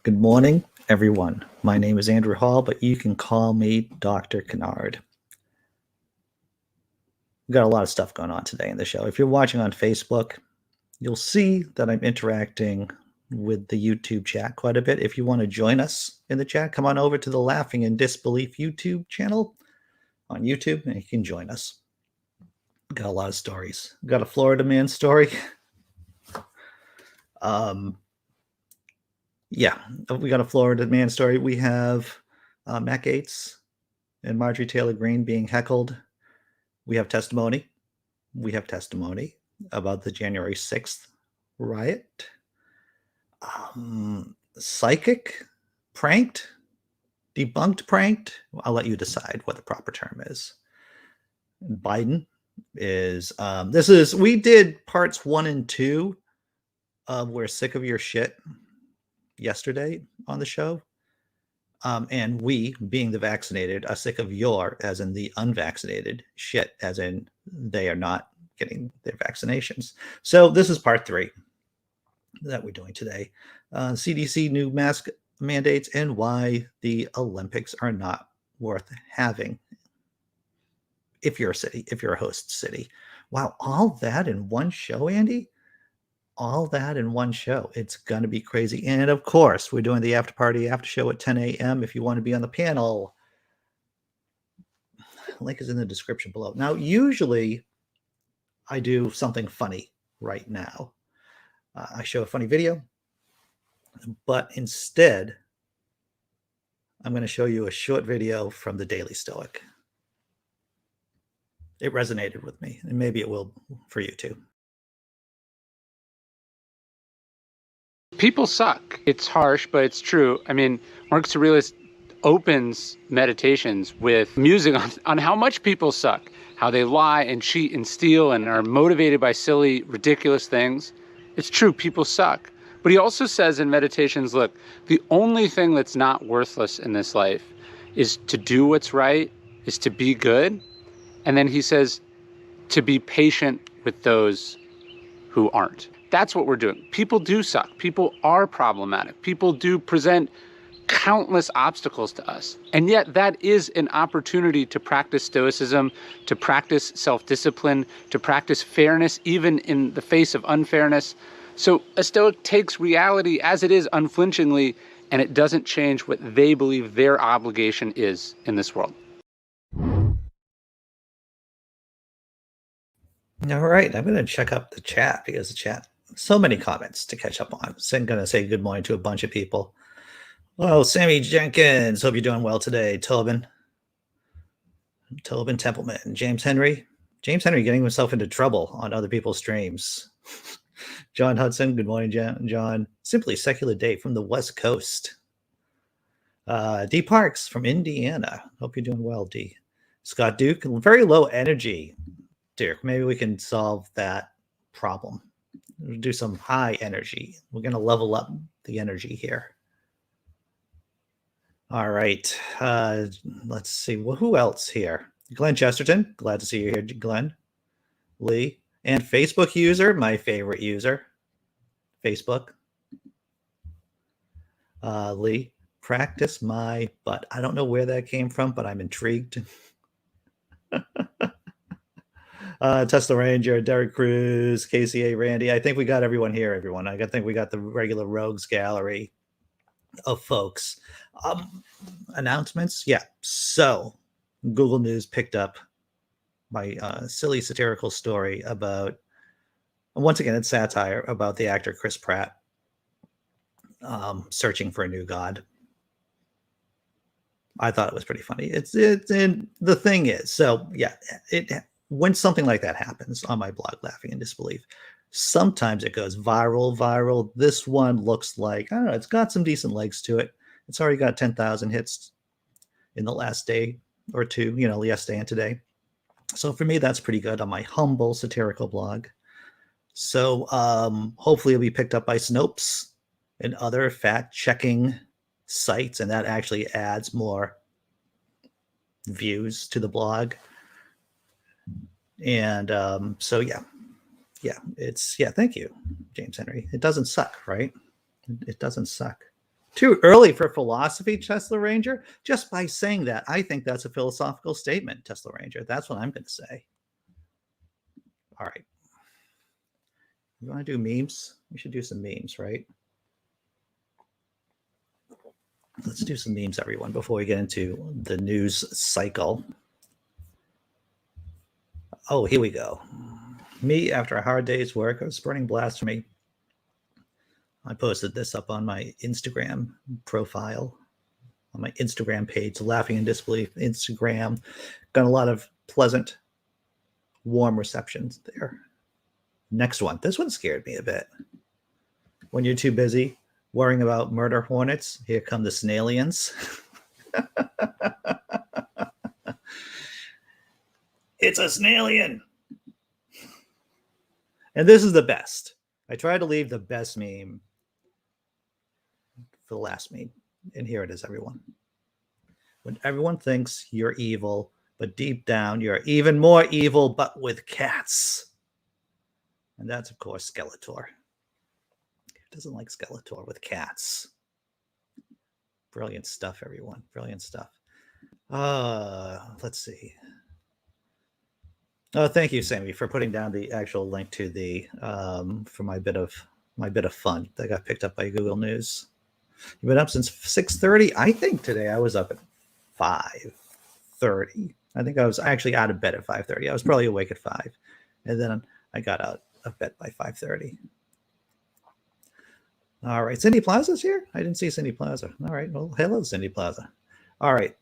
Good morning, everyone. My name is Andrew Hall, but you can call me Dr. Kennard. We've got a lot of stuff going on today in the show. If you're watching on Facebook, you'll see that I'm interacting with the YouTube chat quite a bit. If you want to join us in the chat, come on over to the Laughing in Disbelief YouTube channel on YouTube, and you can join us. We've got a lot of stories. We've got a Florida man story. Yeah, we got a Florida man story. We have Matt Gaetz and Marjorie Taylor Greene being heckled. We have testimony. We have testimony about the January 6th riot. Psychic, pranked, debunked, pranked. I'll let you decide what the proper term is. Biden is, we did parts 1 and 2 of We're Sick of Your Shit yesterday on the show. And we, being the vaccinated, are sick of your, as in the unvaccinated, shit, as in they are not getting their vaccinations. So this is part 3 that we're doing today. CDC new mask mandates and why the Olympics are not worth having if you're a city, if you're a host city. Wow, all that in one show, Andy? All that in one show. It's going to be crazy. And of course, we're doing the after party after show at 10 a.m. If you want to be on the panel, link is in the description below. Now, usually I do something funny right now. I show a funny video, but instead, I'm going to show you a short video from the Daily Stoic. It resonated with me, and maybe it will for you too. People suck. It's harsh, but it's true. I mean, Marcus Aurelius opens meditations with musing on how much people suck, how they lie and cheat and steal and are motivated by silly, ridiculous things. It's true, people suck. But he also says in meditations, look, the only thing that's not worthless in this life is to do what's right, is to be good. And then he says to be patient with those who aren't. That's what we're doing. People do suck. People are problematic. People do present countless obstacles to us. And yet that is an opportunity to practice stoicism, to practice self-discipline, to practice fairness, even in the face of unfairness. So a Stoic takes reality as it is unflinchingly, and it doesn't change what they believe their obligation is in this world. All right, I'm going to check up the chat because the chat, so many comments to catch up on. So I'm going to say good morning to a bunch of people. Oh, Samy Jenkins, hope you're doing well today. Tobin Templeman, James Henry getting himself into trouble on other people's streams. John Hudson, good morning, John. Simply Secular Day from the West Coast. Dee Parks from Indiana. Hope you're doing well, Dee. Scott Duke, very low energy. Dirk, maybe we can solve that problem. We'll do some high energy. We're going to level up the energy here. All right. Let's see. Well, who else here? Glenn Chesterton. Glad to see you here, Glenn. Lee. And Facebook user, my favorite user. Facebook. Lee. Practice my butt. I don't know where that came from, but I'm intrigued. Tesla Ranger, Derek Cruz, KCA Randy. I think we got everyone here, everyone. I think we got the regular rogues gallery of folks. Announcements? Yeah. So Google News picked up my silly satirical story about, once again, it's satire about the actor Chris Pratt searching for a new god. I thought it was pretty funny. And the thing is, so yeah, when something like that happens on my blog, Laughing in Disbelief, sometimes it goes viral. This one looks like, I don't know, it's got some decent legs to it. It's already got 10,000 hits in the last day or two, yesterday and today. So for me, that's pretty good on my humble satirical blog. So hopefully it'll be picked up by Snopes and other fact-checking sites, and that actually adds more views to the blog. And so thank you, James Henry. It doesn't suck, right? It doesn't suck. Too early for philosophy, Tesla Ranger? Just by saying that, I think that's a philosophical statement, Tesla Ranger. That's what I'm going to say. All right. You want to do memes? We should do some memes, right? Let's do some memes, everyone, before we get into the news cycle. Oh, here we go. Me, after a hard day's work of spreading blasphemy. I posted this up on my Instagram profile, on my Instagram page, Laughing in Disbelief Instagram. Got a lot of pleasant, warm receptions there. Next one. This one scared me a bit. When you're too busy worrying about murder hornets, here come the snailians. It's a snailian. And this is the best. I tried to leave the best meme for the last meme. And here it is, everyone. When everyone thinks you're evil, but deep down you're even more evil, but with cats. And that's, of course, Skeletor. Who doesn't like Skeletor with cats? Brilliant stuff, everyone. Brilliant stuff. Let's see. Oh, thank you, Samy, for putting down the actual link to the for my bit of fun that got picked up by Google News. You've been up since 6:30. I think today I was up at 5:30. I think I was actually out of bed at 5:30. I was probably awake at 5, and then I got out of bed by 5:30. All right, Cindy Plaza's here. I didn't see Cindy Plaza. All right, well, hello, Cindy Plaza. All right,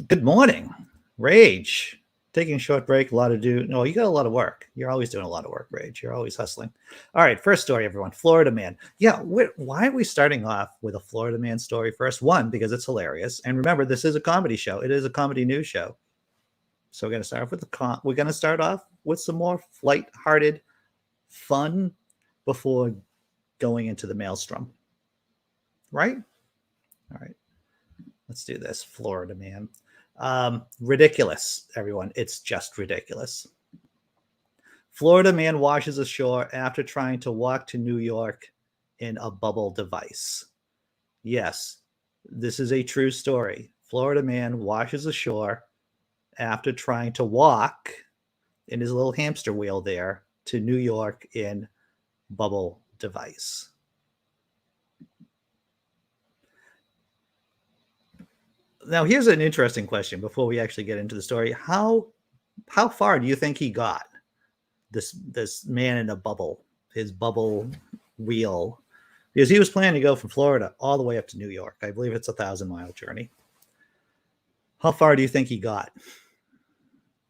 good morning, Rage. Taking a short break, a lot to do. No, you got a lot of work. You're always doing a lot of work, Rage. You're always hustling. All right, first story, everyone. Florida man. Yeah, why are we starting off with a Florida man story first? One, because it's hilarious. And remember, this is a comedy show. It is a comedy news show. So we're going to start off with we're going to start off with some more light-hearted fun before going into the maelstrom. Right? All right. Let's do this. Florida man. Ridiculous, everyone. It's just ridiculous. Florida man washes ashore after trying to walk to New York in a bubble device. Yes, this is a true story. Florida man washes ashore after trying to walk in his little hamster wheel there to New York in bubble device. Now, here's an interesting question before we actually get into the story. How far do you think he got? This man in a bubble, his bubble wheel, because he was planning to go from Florida all the way up to New York. I believe it's a 1,000-mile journey. How far do you think he got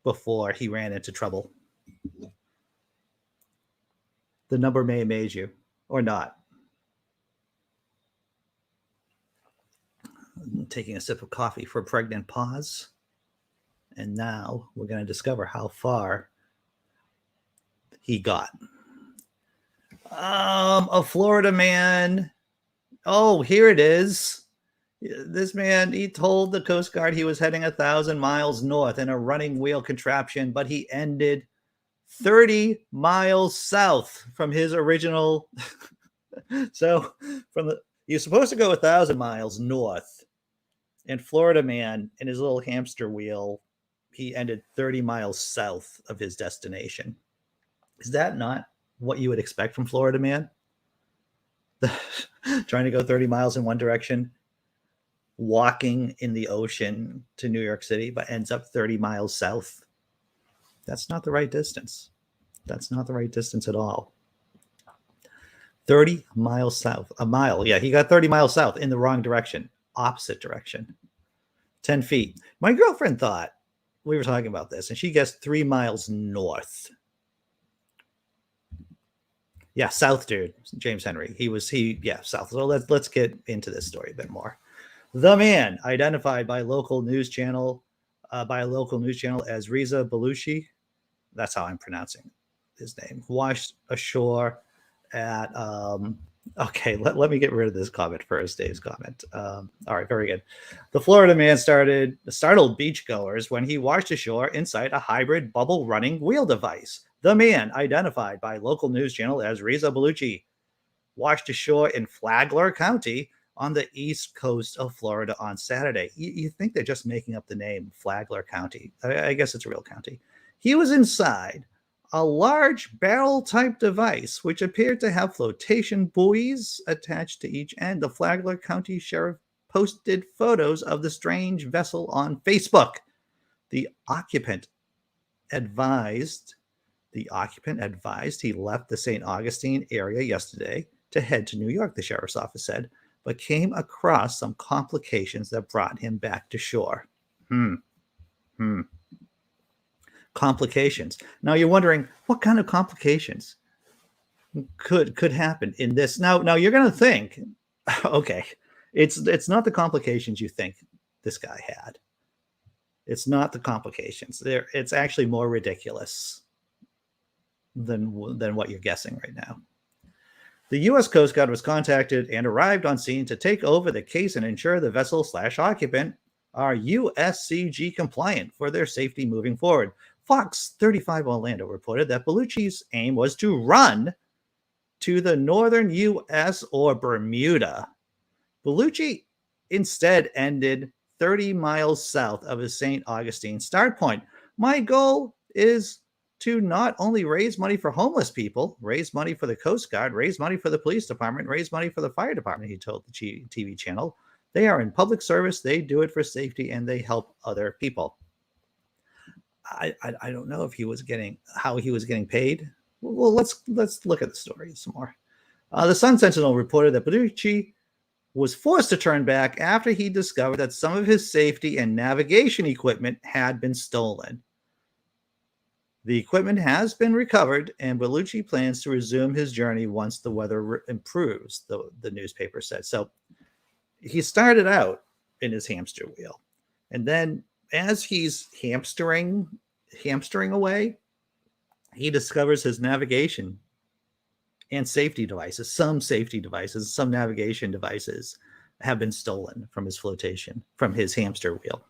before he ran into trouble? The number may amaze you or not. I'm taking a sip of coffee for a pregnant pause. And now we're going to discover how far he got. A Florida man. Oh, here it is. This man, he told the Coast Guard he was heading 1,000 miles north in a running wheel contraption, but he ended 30 miles south from his original. So you're supposed to go 1,000 miles north. And Florida man in his little hamster wheel, he ended 30 miles south of his destination. Is that not what you would expect from Florida man? Trying to go 30 miles in one direction, walking in the ocean to New York City, but ends up 30 miles south. That's not the right distance. That's not the right distance at all. 30 miles south. A mile. Yeah, he got 30 miles south in the wrong direction. Opposite direction. 10 feet. My girlfriend thought, we were talking about this, and she guessed 3 miles north. Yeah, south, dude. James Henry. South. So let's get into this story a bit more. The man, identified by a local news channel as Reza Belushi, that's how I'm pronouncing his name, washed ashore at okay, let me get rid of this comment first, Dave's comment. All right, very good. The Florida man startled beachgoers when he washed ashore inside a hybrid bubble running wheel device. The man, identified by local news channel as Reza Belushi, washed ashore in Flagler County on the east coast of Florida on Saturday. You think they're just making up the name Flagler County. I guess it's a real county. He was inside a large barrel-type device, which appeared to have flotation buoys attached to each end. The Flagler County Sheriff posted photos of the strange vessel on Facebook. The occupant advised he left the St. Augustine area yesterday to head to New York, the sheriff's office said, but came across some complications that brought him back to shore. Complications. Now you're wondering, what kind of complications could happen in this? Now you're going to think, okay, it's not the complications you think this guy had. It's not the complications. It's actually more ridiculous than what you're guessing right now. The U.S. Coast Guard was contacted and arrived on scene to take over the case and ensure the vessel/occupant are USCG compliant for their safety moving forward. Fox 35 Orlando reported that Bellucci's aim was to run to the northern U.S. or Bermuda. Bellucci instead ended 30 miles south of his St. Augustine start point. My goal is to not only raise money for homeless people, raise money for the Coast Guard, raise money for the police department, raise money for the fire department, he told the TV channel. They are in public service, they do it for safety, and they help other people. I don't know if how he was getting paid. Well, let's look at the story some more. The Sun Sentinel reported that Bellucci was forced to turn back after he discovered that some of his safety and navigation equipment had been stolen. The equipment has been recovered, and Bellucci plans to resume his journey once the weather improves, the newspaper said. So he started out in his hamster wheel, and then as he's hamstering away, he discovers his navigation and safety devices. Some navigation devices have been stolen from his hamster wheel.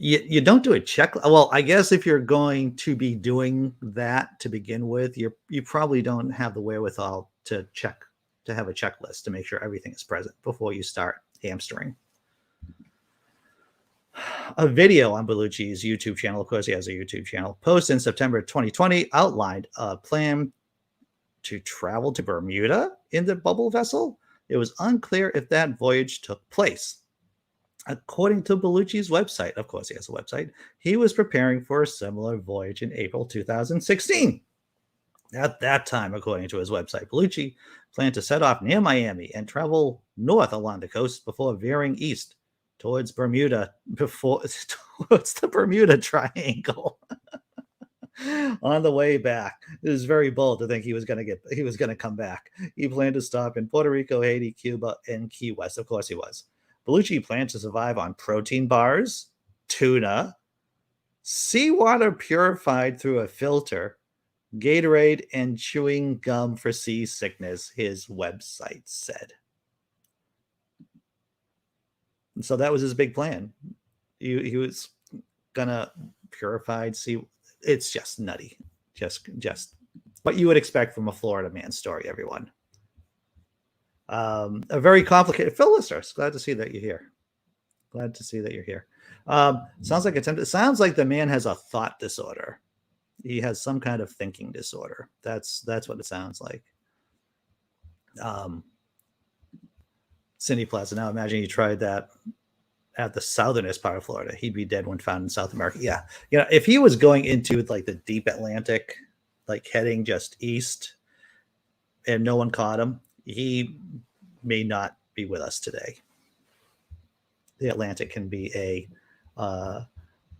You don't do a check. Well, I guess if you're going to be doing that to begin with, you probably don't have the wherewithal to have a checklist to make sure everything is present before you start hamstering. A video on Bellucci's YouTube channel, of course he has a YouTube channel, posted in September 2020 outlined a plan to travel to Bermuda in the bubble vessel. It was unclear if that voyage took place. According to Bellucci's website, of course he has a website, he was preparing for a similar voyage in April 2016. At that time, according to his website, Bellucci planned to set off near Miami and travel north along the coast before veering east towards Bermuda, towards the Bermuda Triangle. On the way back, it was very bold to think he was going to come back. He planned to stop in Puerto Rico, Haiti, Cuba, and Key West. Of course he was. Bellucci planned to survive on protein bars, tuna, seawater purified through a filter, Gatorade, and chewing gum for seasickness, his website said. And so that was his big plan. He was gonna purified sea. It's just nutty. Just what you would expect from a Florida man story, everyone. A very complicated. Phil Listers, glad to see that you're here. Sounds like the man has a thought disorder. He has some kind of thinking disorder. That's what it sounds like. Cindy Plaza. Now imagine you tried that at the southernest part of Florida. He'd be dead when found in South America. Yeah. If he was going into like the deep Atlantic, like heading just east and no one caught him, he may not be with us today. The Atlantic can be a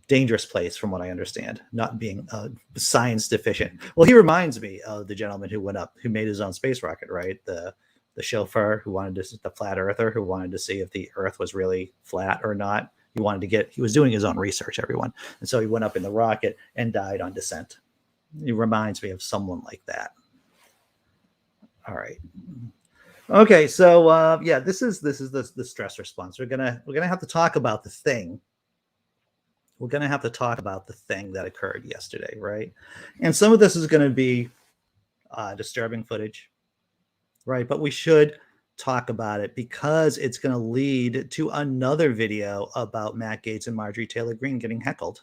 dangerous place, from what I understand, not being science deficient. Well, he reminds me of the gentleman who made his own space rocket, right? The chauffeur the flat earther who wanted to see if the earth was really flat or not. He was doing his own research, everyone. And so he went up in the rocket and died on descent. He reminds me of someone like that. All right. Okay. So this is the stress response. We're gonna have to talk about the thing. We're gonna have to talk about the thing that occurred yesterday, right? And some of this is going to be disturbing footage, right? But we should talk about it because it's going to lead to another video about Matt Gaetz and Marjorie Taylor Greene getting heckled.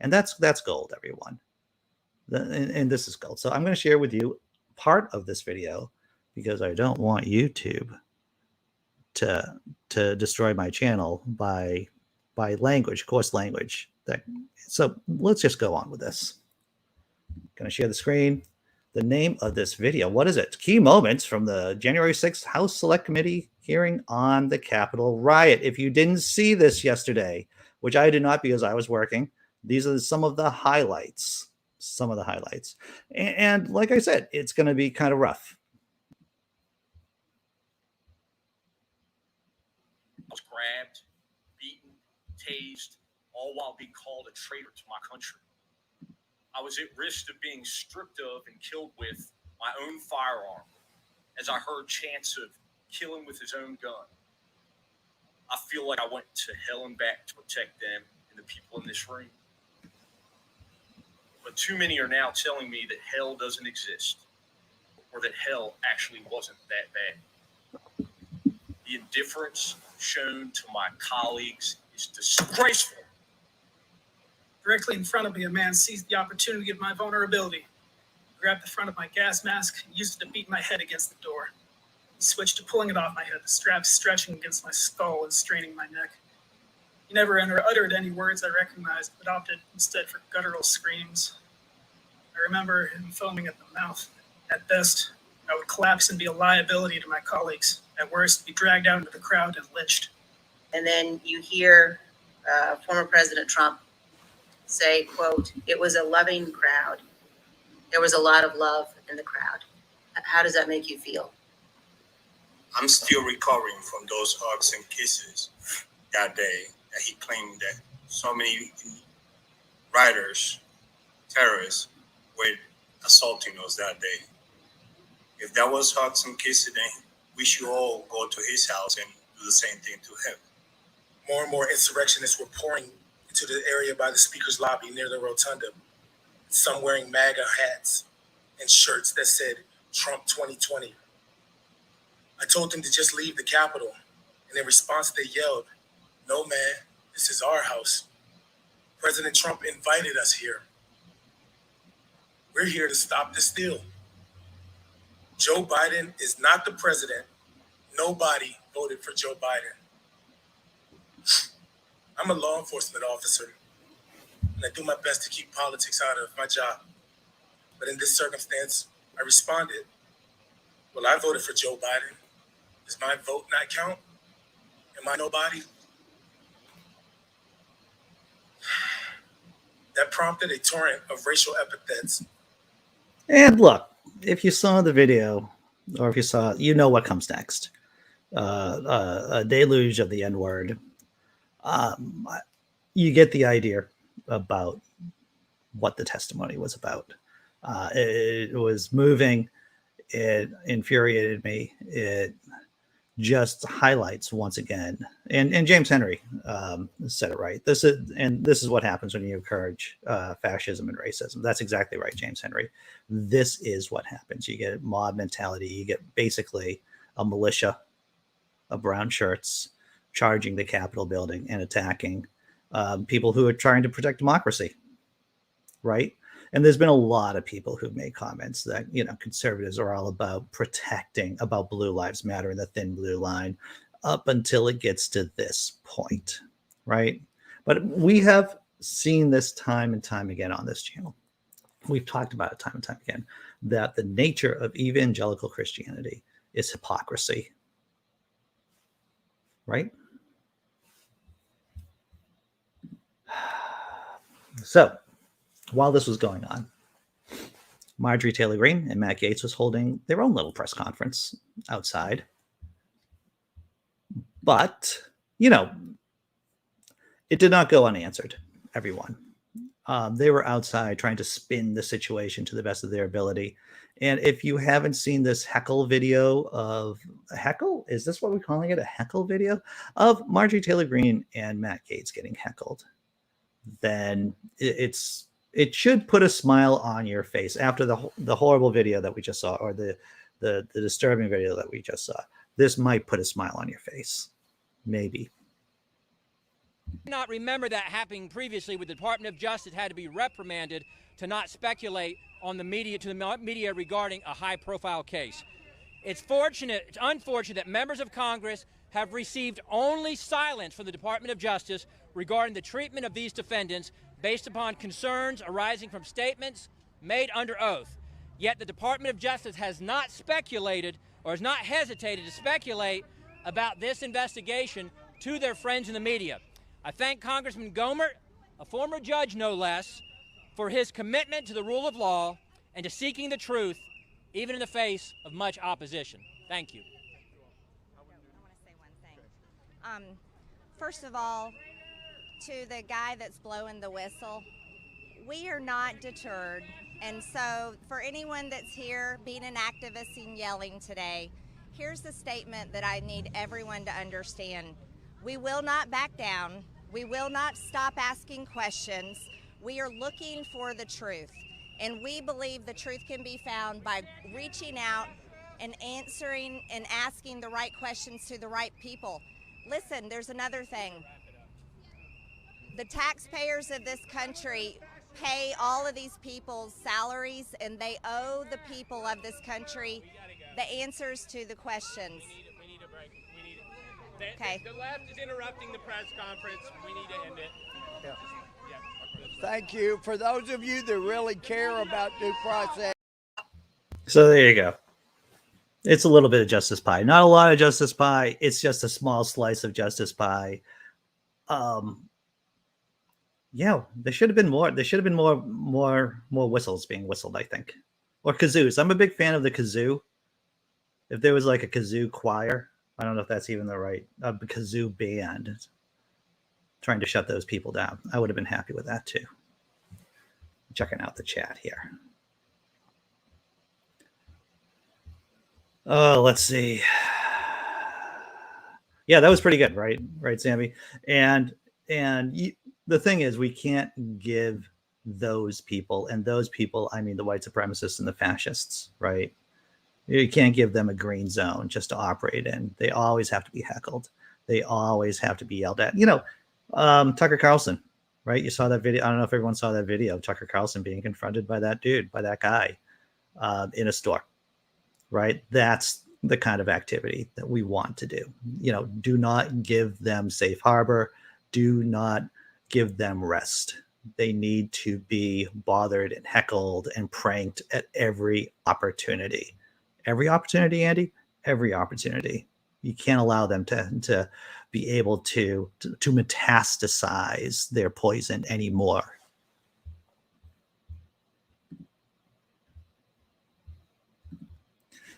And that's gold, everyone. And this is gold. So I'm going to share with you part of this video because I don't want YouTube to destroy my channel by language, coarse language. So let's just go on with this. Going to share the screen. The name of this video, what is it? Key moments from the January 6th House Select Committee hearing on the Capitol riot. If you didn't see this yesterday, which I did not because I was working, these are some of the highlights. Some of the highlights. And like I said, it's going to be kind of rough. I was grabbed, beaten, tased, all while being called a traitor to my country. I was at risk of being stripped of and killed with my own firearm as I heard chants of killing with his own gun. I feel like I went to hell and back to protect them and the people in this room. But too many are now telling me that hell doesn't exist or that hell actually wasn't that bad. The indifference shown to my colleagues is disgraceful. Directly in front of me, a man seized the opportunity of my vulnerability, grabbed the front of my gas mask, and used it to beat my head against the door. He switched to pulling it off my head, the straps stretching against my skull and straining my neck. He never uttered any words I recognized, but opted instead for guttural screams. I remember him foaming at the mouth. At best, I would collapse and be a liability to my colleagues. At worst, be dragged out into the crowd and lynched. And then you hear former President Trump say, quote, "It was a loving crowd. There was a lot of love in the crowd." How does that make you feel? I'm still recovering from those hugs and kisses that day that he claimed that so many rioters, terrorists, were assaulting us that day. If that was hugs and kisses, then we should all go to his house and do the same thing to him. More and more insurrectionists were pouring into the area by the speaker's lobby near the rotunda, some wearing MAGA hats and shirts that said Trump 2020. I told them to just leave the Capitol, and in response they yelled, "No, man, this is our house. President Trump invited us here. We're here to stop the steal. Joe Biden is not the president. Nobody voted for Joe Biden. I'm a law enforcement officer, and I do my best to keep politics out of my job. But in this circumstance, I responded, well, I voted for Joe Biden. Does my vote not count? Am I nobody?" That prompted a torrent of racial epithets. And look, if you saw the video, or if you saw, you know what comes next. A deluge of the N-word. You get the idea about what the testimony was about. It was moving. It infuriated me. It just highlights once again, and James Henry said it right. This is what happens when you encourage fascism and racism. That's exactly right, James Henry. This is what happens. You get mob mentality. You get basically a militia of brown shirts charging the Capitol building and attacking people who are trying to protect democracy, right? And there's been a lot of people who've made comments that, you know, conservatives are all about protecting, about Blue Lives Matter and the thin blue line up until it gets to this point, right? But we have seen this time and time again on this channel. We've talked about it time and time again, that the nature of evangelical Christianity is hypocrisy, right? So, while this was going on, Marjorie Taylor Greene and Matt Gaetz was holding their own little press conference outside. But, you know, it did not go unanswered, everyone. They were outside trying to spin the situation to the best of their ability. And if you haven't seen this heckle video of heckle, is this what we're calling it? A heckle video of Marjorie Taylor Greene and Matt Gaetz getting heckled, then it should put a smile on your face after the horrible video that we just saw, or the disturbing video that we just saw. this might put a smile on your face. Maybe. Not remember that happening previously with the Department of Justice had to be reprimanded to not speculate on the media regarding a high-profile case. It's unfortunate that members of Congress have received only silence from the Department of Justice regarding the treatment of these defendants based upon concerns arising from statements made under oath. Yet the Department of Justice has not speculated or has not hesitated to speculate about this investigation to their friends in the media. I thank Congressman Gohmert, a former judge no less, for his commitment to the rule of law and to seeking the truth, even in the face of much opposition. Thank you. I want to say one thing. First of all, to the guy that's blowing the whistle, we are not deterred. And so for anyone that's here being an activist and yelling today, here's the statement that I need everyone to understand. We will not back down. We will not stop asking questions. We are looking for the truth. And we believe the truth can be found by reaching out and answering and asking the right questions to the right people. Listen, there's another thing. The taxpayers of this country pay all of these people's salaries, and they owe the people of this country the answers to the questions. We need a break. We need it. Okay. The left is interrupting the press conference. We need to end it. Yeah. Thank you. For those of you that really care about due process. So there you go. It's a little bit of justice pie. Not a lot of justice pie. It's just a small slice of justice pie. Yeah, there should have been more. There should have been more whistles being whistled, I think. Or kazoos. I'm a big fan of the kazoo. If there was like a kazoo choir, I don't know if that's even the right kazoo band trying to shut those people down, I would have been happy with that too. Checking out the chat here. Oh, let's see. Yeah, that was pretty good, right? Right, Sammy? And the thing is, we can't give those people, and those people, I mean the white supremacists and the fascists, right? You can't give them a green zone just to operate in. They always have to be heckled. They always have to be yelled at. You know, Tucker Carlson, right? You saw that video. I don't know if everyone saw that video of Tucker Carlson being confronted by that dude, by that guy in a store, right? That's the kind of activity that we want to do. You know, do not give them safe harbor. Do not give them rest. They need to be bothered and heckled and pranked at every opportunity. Every opportunity, Andy? Every opportunity. You can't allow them to be able to metastasize their poison anymore.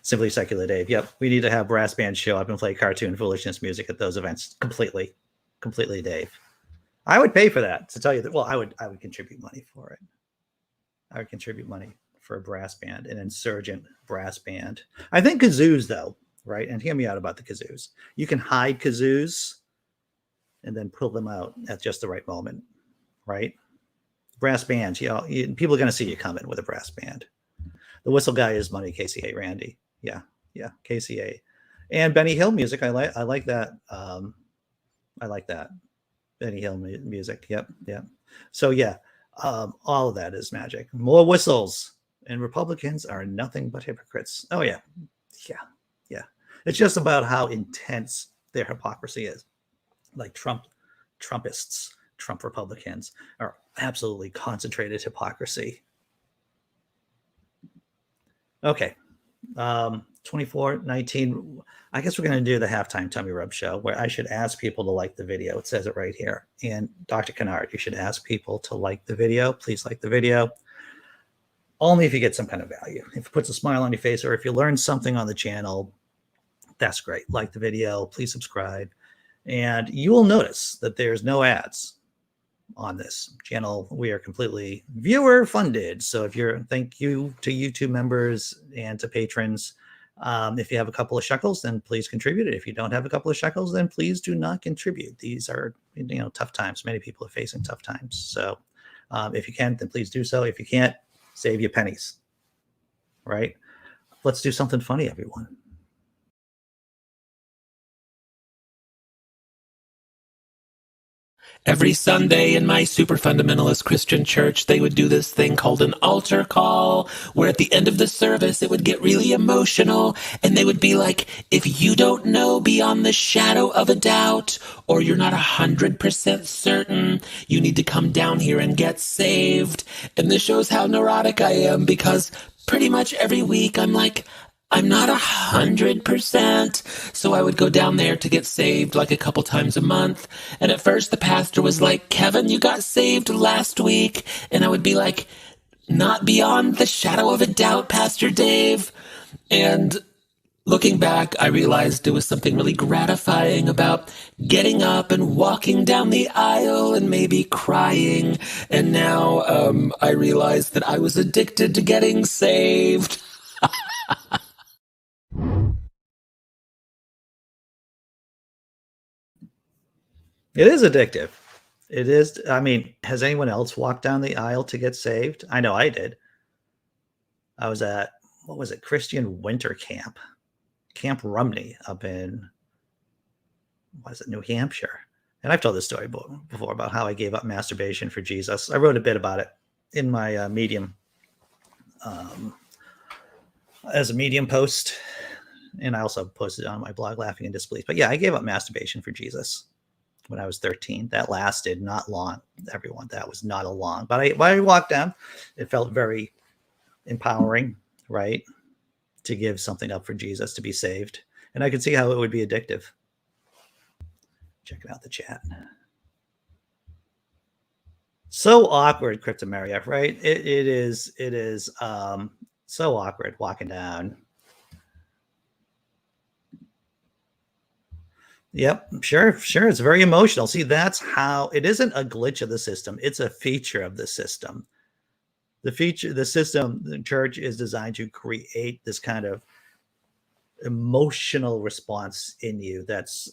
Simply Secular Dave. Yep, we need to have brass bands show up and play cartoon foolishness music at those events. Completely, Dave. I would pay for that, to tell you that. Well, I would contribute money for it. I would contribute money for a brass band, an insurgent brass band. I think kazoos, though, right? And hear me out about the kazoos. You can hide kazoos and then pull them out at just the right moment, right? Brass bands, you know, people are going to see you coming with a brass band. The whistle guy is money, KCA Randy. Yeah, KCA. And Benny Hill music, I like that. I like that. Benny Hill music. Yep. So yeah, all of that is magic. More whistles, and Republicans are nothing but hypocrites. Oh yeah. It's just about how intense their hypocrisy is. Like Trumpists, Trump Republicans are absolutely concentrated hypocrisy. Okay. 2419. I guess we're going to do the halftime tummy rub show, where I should ask people to like the video. It says it right here. And Dr. Kennard, you should ask people to like the video. Please like the video. Only if you get some kind of value. If it puts a smile on your face, or if you learn something on the channel, that's great. Like the video, please subscribe. And you will notice that there's no ads on this channel. We are completely viewer funded. So thank you to YouTube members and to patrons. If you have a couple of shekels, then please contribute. If you don't have a couple of shekels, then please do not contribute. These are, tough times. Many people are facing tough times. So if you can, then please do so. If you can't, save your pennies, right? Let's do something funny, everyone. Every Sunday in my super fundamentalist Christian church, they would do this thing called an altar call, where at the end of the service, it would get really emotional, and they would be like, if you don't know beyond the shadow of a doubt, or you're not 100% certain, you need to come down here and get saved. And this shows how neurotic I am, because pretty much every week I'm like, I'm not 100%. So I would go down there to get saved like a couple times a month. And at first the pastor was like, Kevin, you got saved last week. And I would be like, not beyond the shadow of a doubt, Pastor Dave. And looking back, I realized there was something really gratifying about getting up and walking down the aisle and maybe crying. And now I realized that I was addicted to getting saved. It is addictive. It is. I mean, has anyone else walked down the aisle to get saved? I know I did. I was at, what was it, Christian Winter Camp, Camp Rumney up in, what is it, New Hampshire. And I've told this story before about how I gave up masturbation for Jesus. I wrote a bit about it in my Medium, as a Medium post. And I also posted it on my blog, Laughing in Disbelief. But yeah, I gave up masturbation for Jesus when I was 13. That lasted not long, everyone. That was not a long. But when I walked down, it felt very empowering, right? To give something up for Jesus, to be saved. And I could see how it would be addictive. Checking out the chat. So awkward, Cryptameria, right? It is so awkward walking down. Yep, sure. It's very emotional. See, that's how it isn't a glitch of the system. It's a feature of the system. The church is designed to create this kind of emotional response in you that's,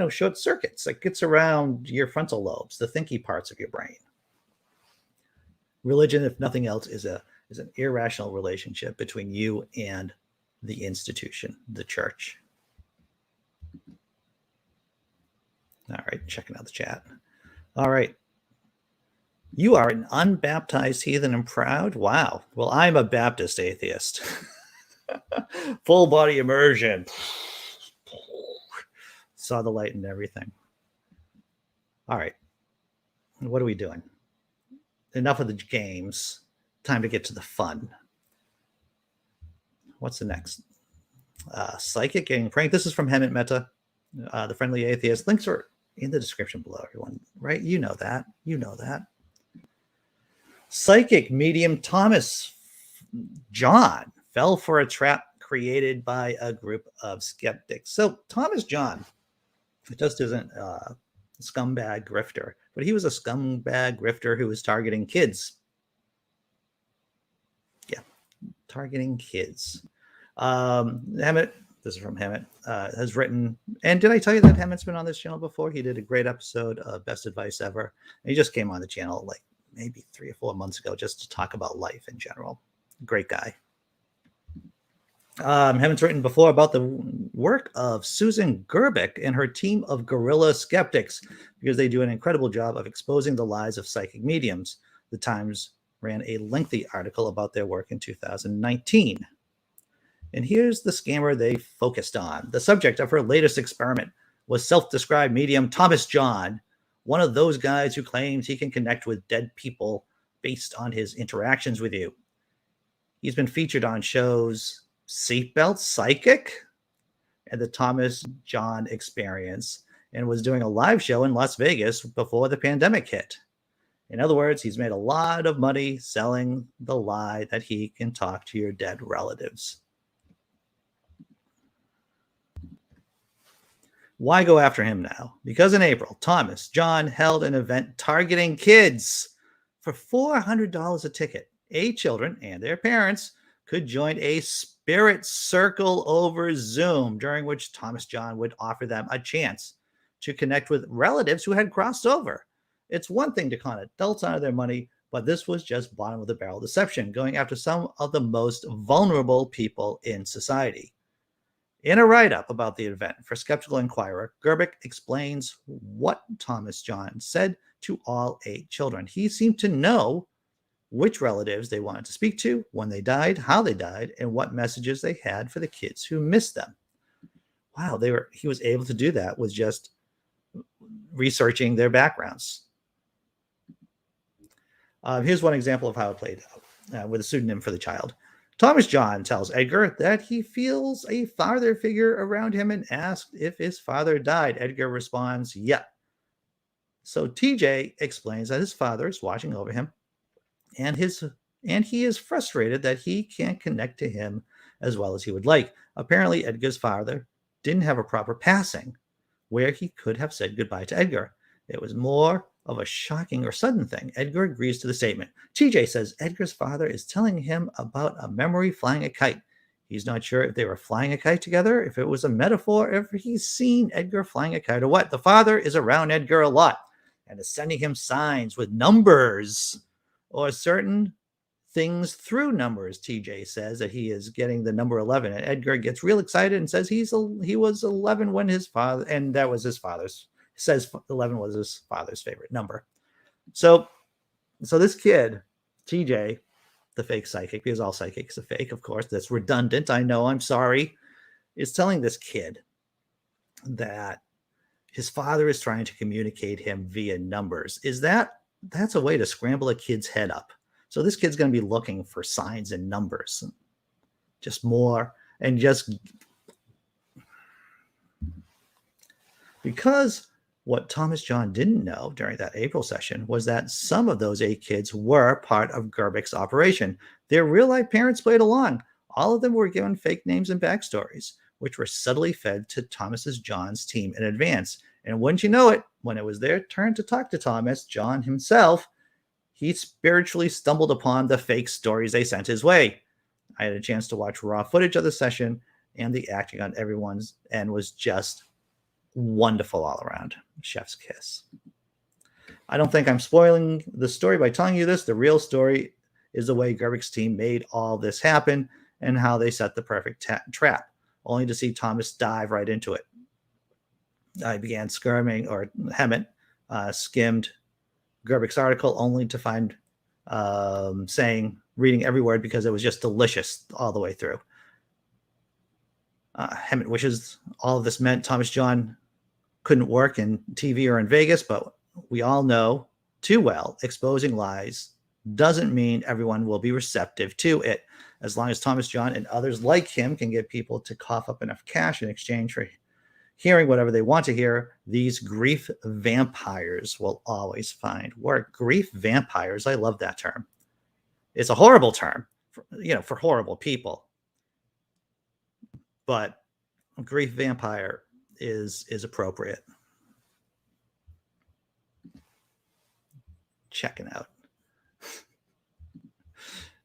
short circuits. It gets around your frontal lobes, the thinky parts of your brain. Religion, if nothing else, is an irrational relationship between you and the institution, the church. All right, checking out the chat. All right. You are an unbaptized heathen and proud? Wow. Well, I'm a Baptist atheist. Full body immersion. Saw the light and everything. All right. What are we doing? Enough of the games. Time to get to the fun. What's the next? Psychic getting pranked. This is from Hemant Mehta, the friendly atheist. Links are in the description below, everyone. Right? You know that. Psychic medium Thomas John fell for a trap created by a group of skeptics. So Thomas John just isn't a scumbag grifter, but he was a scumbag grifter who was targeting kids. Yeah, targeting kids. Hemant, this is from Hemant, has written, and did I tell you that Hemant's been on this channel before? He did a great episode of Best Advice Ever. And he just came on the channel like maybe 3 or 4 months ago just to talk about life in general. Great guy. Hemant's written before about the work of Susan Gerbic and her team of Guerilla Skeptics, because they do an incredible job of exposing the lies of psychic mediums. The Times ran a lengthy article about their work in 2019. And here's the scammer they focused on. The subject of her latest experiment was self-described medium Thomas John, one of those guys who claims he can connect with dead people based on his interactions with you. He's been featured on shows Seatbelt Psychic and the Thomas John Experience, and was doing a live show in Las Vegas before the pandemic hit. In other words, he's made a lot of money selling the lie that he can talk to your dead relatives. Why go after him now? Because in April, Thomas John held an event targeting kids for $400 a ticket. Children and their parents could join a spirit circle over Zoom, during which Thomas John would offer them a chance to connect with relatives who had crossed over. It's one thing to con adults out of their money, but this was just bottom of the barrel deception, going after some of the most vulnerable people in society. In a write-up about the event for Skeptical Inquirer, Gerbic explains what Thomas John said to all 8 children. He seemed to know which relatives they wanted to speak to, when they died, how they died, and what messages they had for the kids who missed them. Wow, he was able to do that with just researching their backgrounds. Here's one example of how it played out with a pseudonym for the child. Thomas John tells Edgar that he feels a father figure around him and asks if his father died. Edgar responds, "Yeah." So TJ explains that his father is watching over him, and he is frustrated that he can't connect to him as well as he would like. Apparently, Edgar's father didn't have a proper passing where he could have said goodbye to Edgar. It was more of a shocking or sudden thing. Edgar agrees to the statement. TJ says Edgar's father is telling him about a memory flying a kite. He's not sure if they were flying a kite together, if it was a metaphor, if he's seen Edgar flying a kite or what. The father is around Edgar a lot and is sending him signs with numbers or certain things through numbers. TJ says that he is getting the number 11, and Edgar gets real excited and says he was 11 when his father, and that was his father's. Says 11 was his father's favorite number. So this kid, TJ, the fake psychic, because all psychics are fake, of course, that's redundant. I know, I'm sorry, is telling this kid that his father is trying to communicate him via numbers. That's a way to scramble a kid's head up. So this kid's going to be looking for signs and numbers, just more, and just because what Thomas John didn't know during that April session was that some of those 8 kids were part of Gerbich's operation. Their real-life parents played along. All of them were given fake names and backstories, which were subtly fed to Thomas's John's team in advance. And wouldn't you know it, when it was their turn to talk to Thomas, John himself, he spiritually stumbled upon the fake stories they sent his way. I had a chance to watch raw footage of the session, and the acting on everyone's end was just wonderful all around. Chef's kiss. I don't think I'm spoiling the story by telling you this. The real story is the way Gerbich's team made all this happen and how they set the perfect trap, only to see Thomas dive right into it. I began Hammett skimmed Gerbich's article only to find reading every word because it was just delicious all the way through. Hammett wishes all of this meant Thomas John couldn't work in TV or in Vegas, but we all know too well exposing lies doesn't mean everyone will be receptive to it. As long as Thomas John and others like him can get people to cough up enough cash in exchange for hearing whatever they want to hear, these grief vampires will always find work. Grief vampires, I love that term. It's a horrible term, for horrible people. But grief vampire is appropriate. Checking out.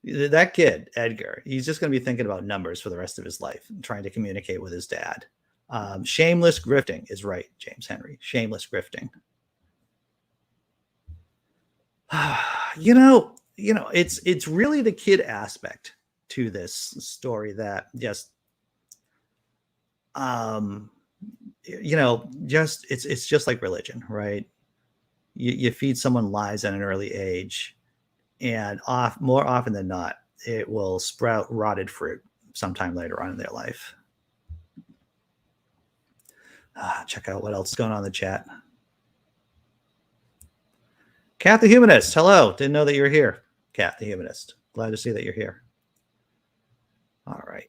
That kid, Edgar, he's just going to be thinking about numbers for the rest of his life, trying to communicate with his dad. Shameless grifting is right, James Henry. Shameless grifting. It's really the kid aspect to this story that just it's just like religion, right? You feed someone lies at an early age, and more often than not, it will sprout rotted fruit sometime later on in their life. Check out what else is going on in the chat. Kat the Humanist, hello. Didn't know that you were here. Kat the Humanist, glad to see that you're here. All right.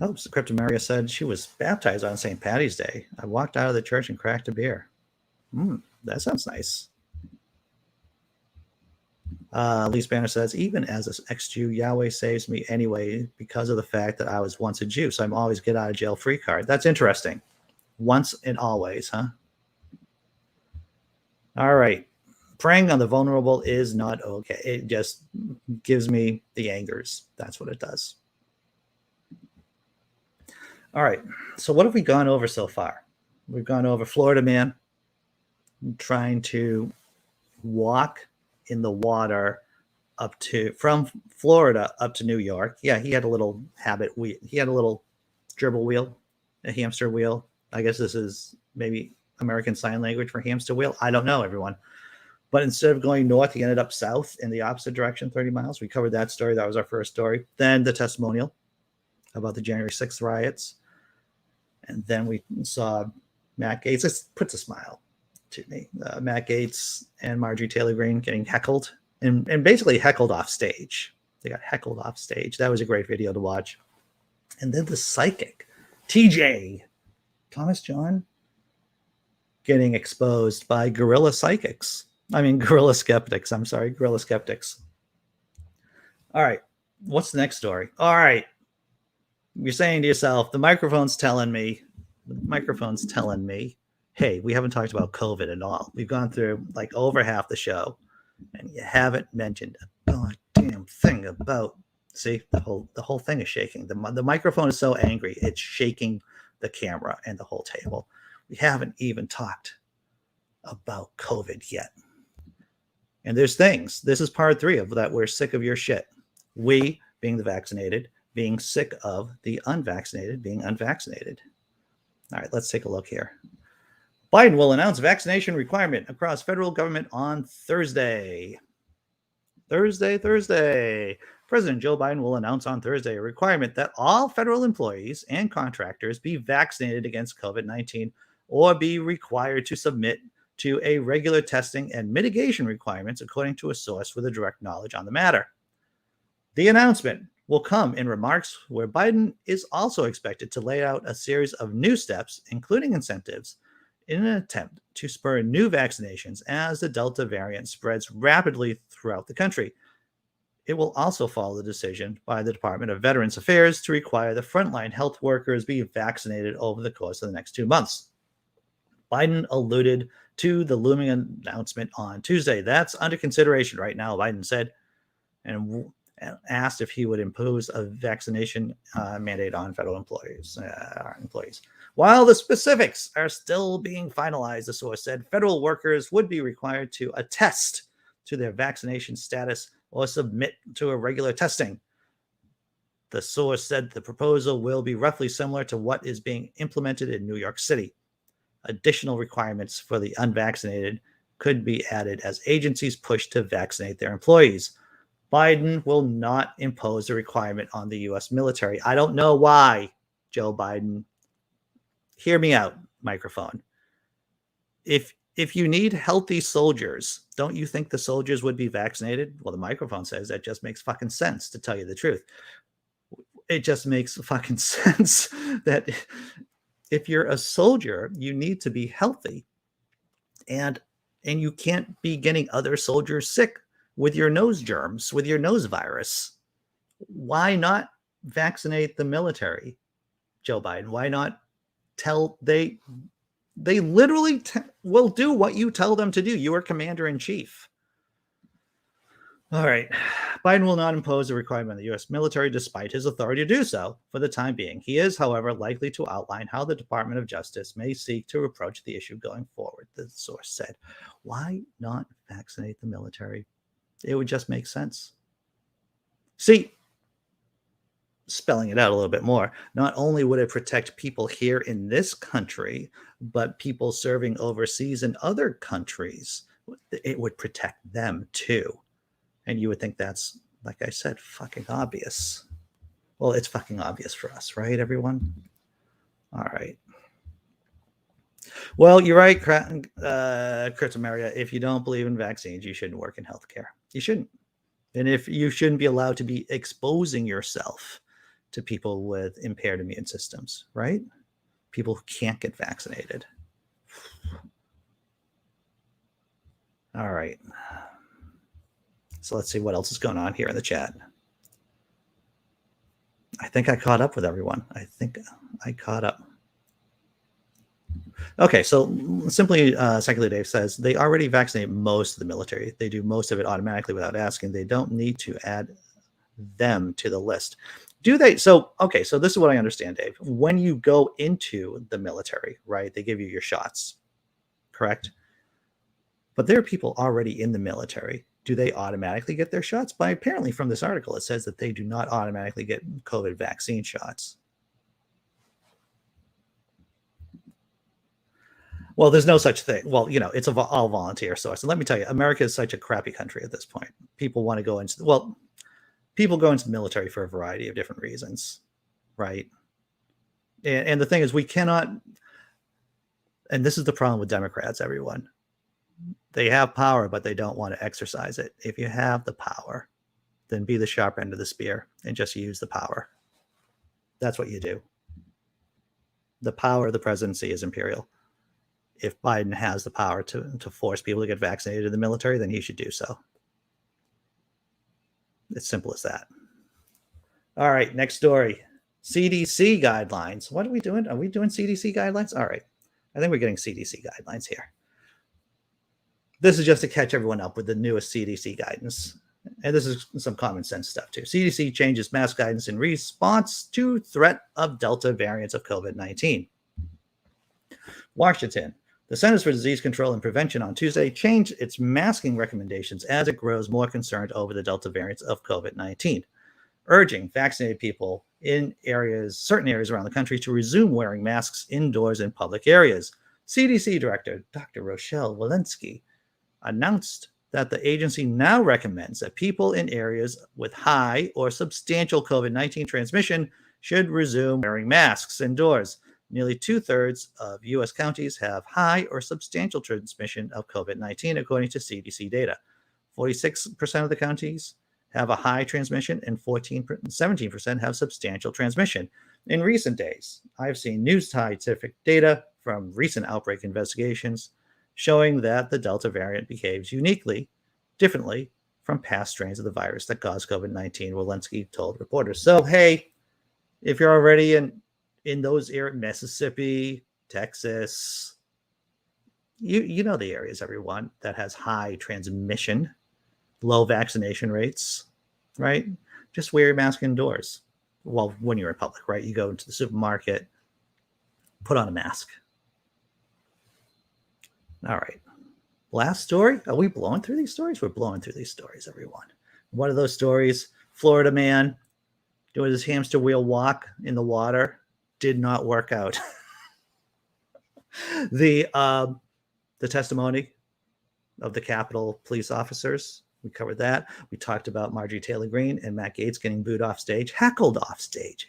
Oh, so Cryptameria said she was baptized on St. Patty's Day. I walked out of the church and cracked a beer. That sounds nice. Lee Spanner says, even as an ex-Jew, Yahweh saves me anyway because of the fact that I was once a Jew. So I'm always get out of jail free card. That's interesting. Once and always, huh? All right. Preying on the vulnerable is not okay. It just gives me the angers. That's what it does. All right. So what have we gone over so far? We've gone over Florida man trying to walk in the water from Florida up to New York. Yeah, he had a little habit. He had a little gerbil wheel, a hamster wheel. I guess this is maybe American Sign Language for hamster wheel. I don't know, everyone. But instead of going north, he ended up south in the opposite direction, 30 miles. We covered that story. That was our first story. Then the testimonial about the January 6th riots. And then we saw Matt Gaetz. This puts a smile to me. Matt Gaetz and Marjorie Taylor Greene getting heckled and basically heckled off stage. They got heckled off stage. That was a great video to watch. And then the psychic, TJ, Thomas John, getting exposed by Guerilla Skeptics. Guerilla Skeptics. All right. What's the next story? All right. You're saying to yourself, the microphone's telling me, hey, we haven't talked about COVID at all. We've gone through like over half the show, and you haven't mentioned a goddamn thing about, see, the whole thing is shaking. The microphone is so angry, it's shaking the camera and the whole table. We haven't even talked about COVID yet. And there's things. This is part 3 of that. We're sick of your shit. We, being the vaccinated, being sick of the unvaccinated, being unvaccinated. All right, let's take a look here. Biden will announce vaccination requirement across federal government on Thursday. Thursday. President Joe Biden will announce on Thursday a requirement that all federal employees and contractors be vaccinated against COVID-19 or be required to submit to a regular testing and mitigation requirements, according to a source with a direct knowledge on the matter. The announcement will come in remarks where Biden is also expected to lay out a series of new steps, including incentives, in an attempt to spur new vaccinations as the Delta variant spreads rapidly throughout the country. It will also follow the decision by the Department of Veterans Affairs to require the frontline health workers be vaccinated over the course of the next 2 months. Biden alluded to the looming announcement on Tuesday. That's under consideration right now, Biden said, and asked if he would impose a vaccination mandate on federal employees. While the specifics are still being finalized, the source said federal workers would be required to attest to their vaccination status or submit to a regular testing. The source said the proposal will be roughly similar to what is being implemented in New York City. Additional requirements for the unvaccinated could be added as agencies push to vaccinate their employees. Biden will not impose a requirement on the U.S. military. I don't know why, Joe Biden. Hear me out, microphone. If you need healthy soldiers, don't you think the soldiers would be vaccinated? Well, the microphone says that just makes fucking sense, to tell you the truth. It just makes fucking sense that if you're a soldier, you need to be healthy. And you can't be getting other soldiers sick with your nose germs, with your nose virus. Why not vaccinate the military, Joe Biden? Why not tell they literally will do what you tell them to do. You are commander in chief. All right. Biden will not impose a requirement on the U.S. military despite his authority to do so for the time being. He is, however, likely to outline how the Department of Justice may seek to approach the issue going forward, the source said. Why not vaccinate the military? It would just make sense. See, spelling it out a little bit more, not only would it protect people here in this country, but people serving overseas in other countries, it would protect them too. And you would think that's, like I said, fucking obvious. Well, it's fucking obvious for us, right, everyone? All right. Well, you're right, Cryptameria. If you don't believe in vaccines, you shouldn't work in healthcare. You shouldn't. And if you shouldn't be allowed to be exposing yourself to people with impaired immune systems, right? People who can't get vaccinated. All right. So let's see what else is going on here in the chat. I think I caught up with everyone. I think I caught up. Okay, so simply, Secularism Dave says, they already vaccinate most of the military. They do most of it automatically without asking. They don't need to add them to the list. Do they? So, okay, so this is what I understand, Dave. When you go into the military, right, they give you your shots, correct? But there are people already in the military. Do they automatically get their shots? But apparently from this article, it says that they do not automatically get COVID vaccine shots. Well, there's no such thing. Well, it's all volunteer source. And let me tell you, America is such a crappy country at this point. People want to go into, people go into the military for a variety of different reasons, right? And the thing is, we cannot, and this is the problem with Democrats, everyone. They have power, but they don't want to exercise it. If you have the power, then be the sharp end of the spear and just use the power. That's what you do. The power of the presidency is imperial. If Biden has the power to force people to get vaccinated in the military, then he should do so. It's simple as that. All right, next story. CDC guidelines. What are we doing? Are we doing CDC guidelines? All right. I think we're getting CDC guidelines here. This is just to catch everyone up with the newest CDC guidance. And this is some common sense stuff too. CDC changes mask guidance in response to threat of Delta variants of COVID-19. Washington. The Centers for Disease Control and Prevention on Tuesday changed its masking recommendations as it grows more concerned over the Delta variants of COVID-19, urging vaccinated people in certain areas around the country to resume wearing masks indoors in public areas. CDC Director Dr. Rochelle Walensky announced that the agency now recommends that people in areas with high or substantial COVID-19 transmission should resume wearing masks indoors. Nearly 2/3 of U.S. counties have high or substantial transmission of COVID-19, according to CDC data. 46% of the counties have a high transmission, and 17% have substantial transmission. In recent days, I've seen new scientific data from recent outbreak investigations showing that the Delta variant behaves uniquely, differently from past strains of the virus that caused COVID-19, Walensky told reporters. So, hey, if you're already in those areas, Mississippi, Texas, you know the areas, everyone, that has high transmission, low vaccination rates, right? Just wear your mask indoors. Well, when you're in public, right? You go into the supermarket, put on a mask. All right. Last story. Are we blowing through these stories? We're blowing through these stories, everyone. One of those stories, Florida man doing his hamster wheel walk in the water, did not work out. The testimony of the Capitol police officers, we covered that. We talked about Marjorie Taylor Greene and Matt Gaetz getting booed off stage, heckled off stage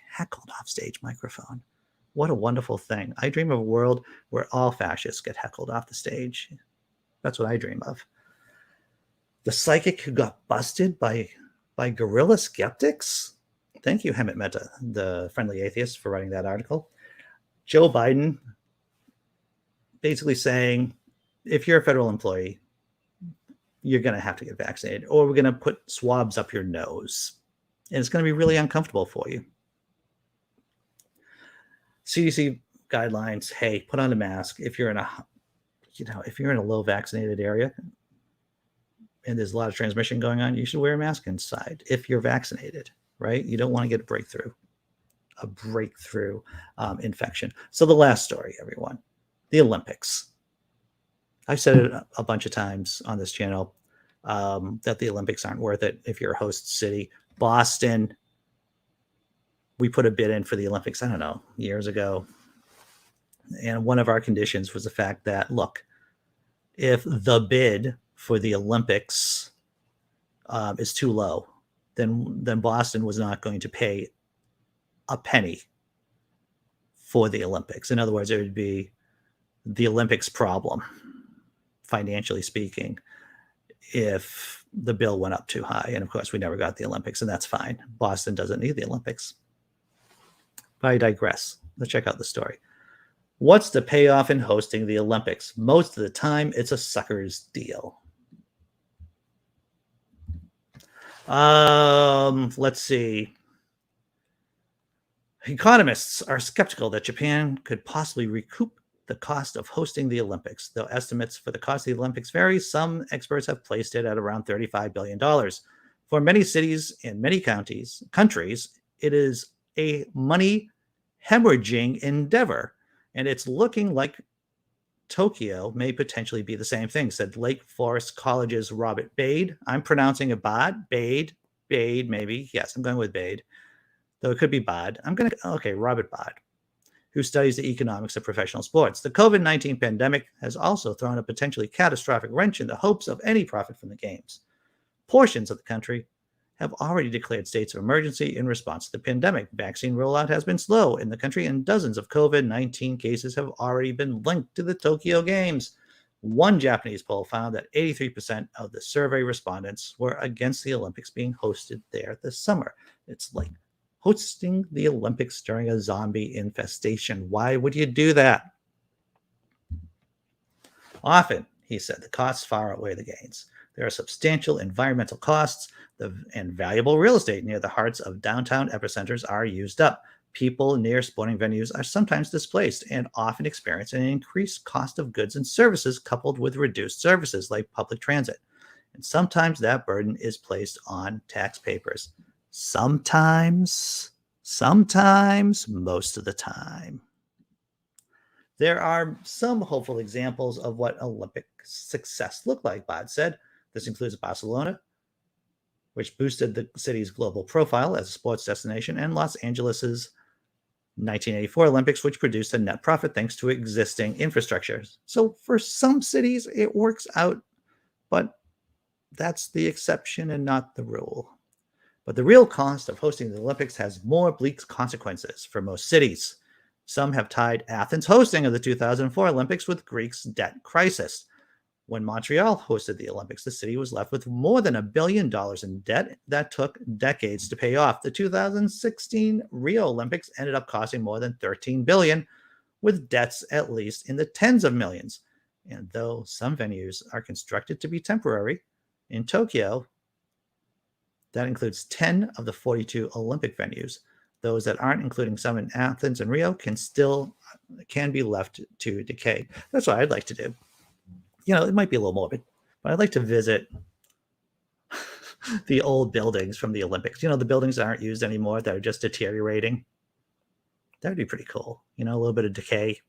microphone. What a wonderful thing. I dream of a world where all fascists get heckled off the stage. That's what I dream of. The psychic who got busted by Guerilla Skeptics. Thank you, Hemant Mehta, the friendly atheist, for writing that article. Joe Biden basically saying, if you're a federal employee, you're going to have to get vaccinated, or we're going to put swabs up your nose. And it's going to be really uncomfortable for you. CDC guidelines, hey, put on a mask. If you're in a low vaccinated area and there's a lot of transmission going on, you should wear a mask inside if you're vaccinated. Right? You don't want to get a breakthrough infection. So the last story, everyone, the Olympics. I've said it a bunch of times on this channel that the Olympics aren't worth it if you're a host city. Boston, we put a bid in for the Olympics, I don't know, years ago. And one of our conditions was the fact that, look, if the bid for the Olympics is too low, then Boston was not going to pay a penny for the Olympics. In other words, it would be the Olympics problem, financially speaking, if the bill went up too high. And of course, we never got the Olympics, and that's fine. Boston doesn't need the Olympics. But I digress. Let's check out the story. What's the payoff in hosting the Olympics? Most of the time, it's a sucker's deal. Let's see. Economists are skeptical that Japan could possibly recoup the cost of hosting the Olympics. Though estimates for the cost of the Olympics vary, some experts have placed it at around $35 billion. For many cities and many countries, it is a money hemorrhaging endeavor, and it's looking like Tokyo may potentially be the same thing, said Lake Forest College's Robert Bade. I'm pronouncing it Bade, maybe. Yes, I'm going with Bade, though it could be Bad. Robert Bade. who studies the economics of professional sports. The COVID-19 pandemic has also thrown a potentially catastrophic wrench in the hopes of any profit from the games. Portions of the country have already declared states of emergency in response to the pandemic. Vaccine rollout has been slow in the country, and dozens of COVID-19 cases have already been linked to the Tokyo Games. One Japanese poll found that 83% of the survey respondents were against the Olympics being hosted there this summer. It's like hosting the Olympics during a zombie infestation. Why would you do that? Often, he said, the costs far outweigh the gains. There are substantial environmental costs, and valuable real estate near the hearts of downtown epicenters are used up. People near sporting venues are sometimes displaced and often experience an increased cost of goods and services coupled with reduced services like public transit. And sometimes that burden is placed on taxpayers. Sometimes, most of the time. There are some hopeful examples of what Olympic success looked like, Bod said. This includes Barcelona, which boosted the city's global profile as a sports destination, and Los Angeles's 1984 Olympics, which produced a net profit thanks to existing infrastructure. So for some cities, it works out, but that's the exception and not the rule. But the real cost of hosting the Olympics has more bleak consequences for most cities. Some have tied Athens' hosting of the 2004 Olympics with Greece's debt crisis. When Montreal hosted the Olympics, the city was left with more than $1 billion in debt that took decades to pay off. The 2016 Rio Olympics ended up costing more than $13 billion, with debts at least in the tens of millions. And though some venues are constructed to be temporary, in Tokyo, that includes 10 of the 42 Olympic venues. Those that aren't, including some in Athens and Rio, can be left to decay. That's what I'd like to do. You know, it might be a little morbid, but I'd like to visit the old buildings from the Olympics. You know, the buildings that aren't used anymore, that are just deteriorating. That would be pretty cool. You know, a little bit of decay.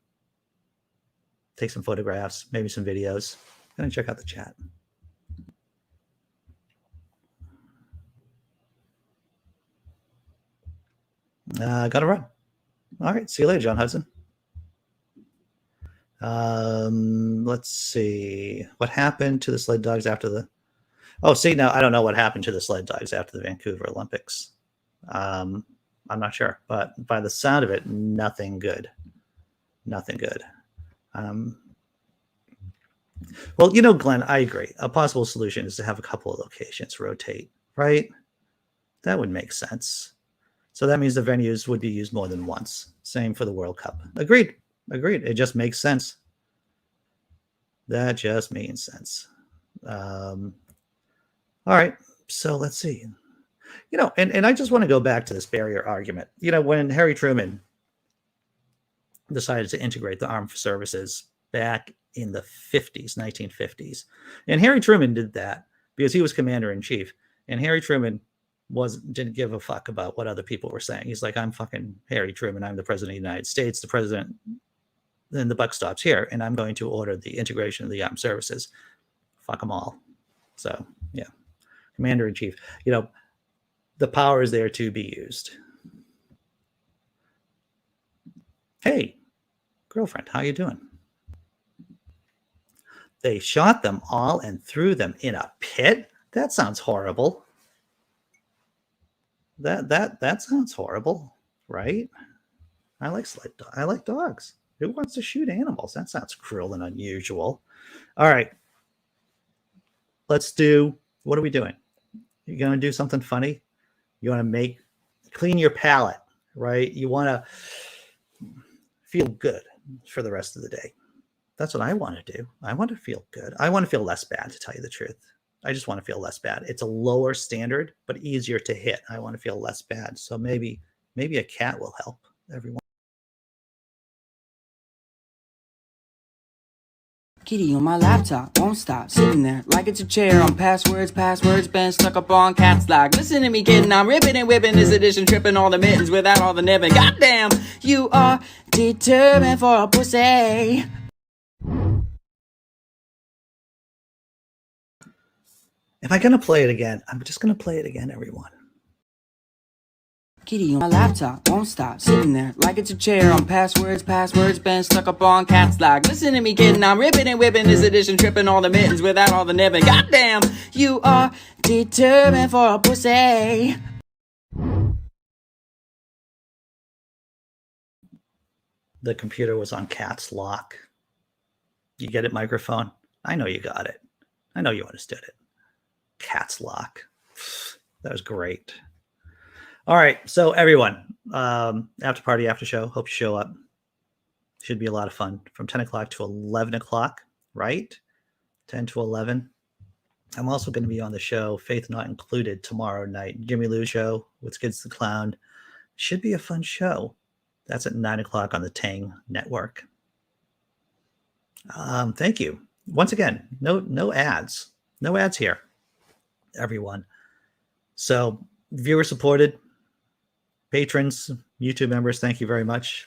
Take some photographs, maybe some videos. Gonna check out the chat. Gotta run. All right, see you later, John Hudson. Let's see what happened to the sled dogs after the. Oh, see, now I don't know what happened to the sled dogs after the Vancouver Olympics. I'm not sure, but by the sound of it, nothing good. Nothing good. Well, you know, Glenn, I agree. A possible solution is to have a couple of locations rotate, right? That would make sense. So that means the venues would be used more than once. Same for the World Cup. Agreed. It just makes sense. That just makes sense. All right. So let's see. You know, and I just want to go back to this barrier argument. You know, when Harry Truman decided to integrate the armed services back in the 1950s. And Harry Truman did that because he was commander in chief. And Harry Truman didn't give a fuck about what other people were saying. He's like, I'm fucking Harry Truman. I'm the president of the United States. The president, then the buck stops here. And I'm going to order the integration of the armed services. Fuck them all. So, yeah. Commander in chief. You know, the power is there to be used. Hey, girlfriend, how you doing? They shot them all and threw them in a pit? That sounds horrible. That sounds horrible, right? I like dogs. Who wants to shoot animals? That sounds cruel and unusual. All right. What are we doing? You're going to do something funny? You want to clean your palate, right? You want to feel good for the rest of the day. That's what I want to do. I want to feel good. I want to feel less bad, to tell you the truth. I just want to feel less bad. It's a lower standard, but easier to hit. I want to feel less bad. So maybe a cat will help everyone. Kitty on my laptop, won't stop, sitting there like it's a chair on passwords been stuck up on cats lock. Listen to me, kitten, I'm ripping and whipping this edition, tripping all the mittens without all the nibbing. Goddamn, you are determined for a pussy. Am I going to play it again? I'm just going to play it again, everyone. Kitty on my laptop won't stop sitting there like it's a chair on passwords, been stuck up on cats like. Listen to me, kitten, I'm ripping and whipping this edition, tripping all the mittens without all the nibbing. Goddamn, you are determined for a pussy. The computer was on caps lock. You get it, microphone? I know you got it. I know you understood it. Caps lock. That was great. All right, so everyone, after party, after show, hope you show up. Should be a lot of fun from 10 o'clock to 11 o'clock, right? 10 to 11. I'm also going to be on the show, Faith Not Included, tomorrow night. Jimmy Lou show with Skids the Clown. Should be a fun show. That's at 9 o'clock on the Tang Network. Thank you. Once again, no ads. No ads here, everyone. So viewer supported. Patrons, YouTube members, thank you very much.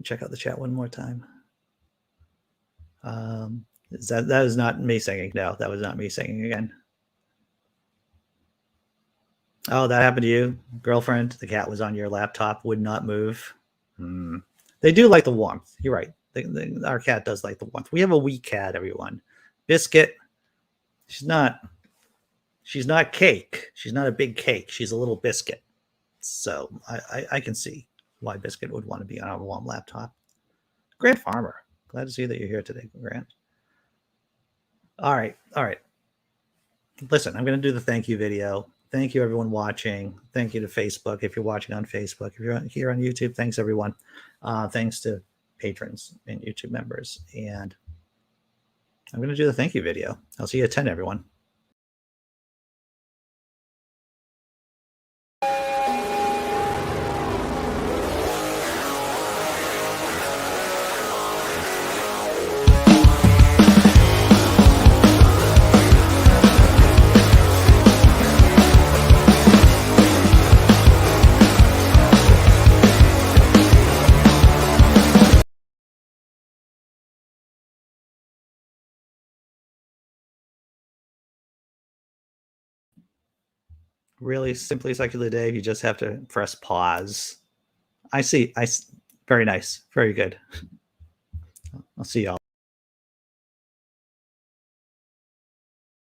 Check out the chat one more time. That is not me singing. No, that was not me singing again. Oh, that happened to you, girlfriend? The cat was on your laptop, would not move. They do like the warmth. You're right. Our cat does like the warmth. We have a wee cat, everyone. Biscuit. She's not cake. She's not a big cake. She's a little biscuit. So I can see why Biscuit would want to be on a warm laptop. Grant Farmer. Glad to see that you're here today, Grant. All right. Listen, I'm going to do the thank you video. Thank you, everyone watching. Thank you to Facebook if you're watching on Facebook. If you're here on YouTube, thanks, everyone. Thanks to patrons and YouTube members. And I'm going to do the thank you video. I'll see you at 10, everyone. Really simply secular Dave, you just have to press pause. I see. Very nice. Very good. I'll see y'all.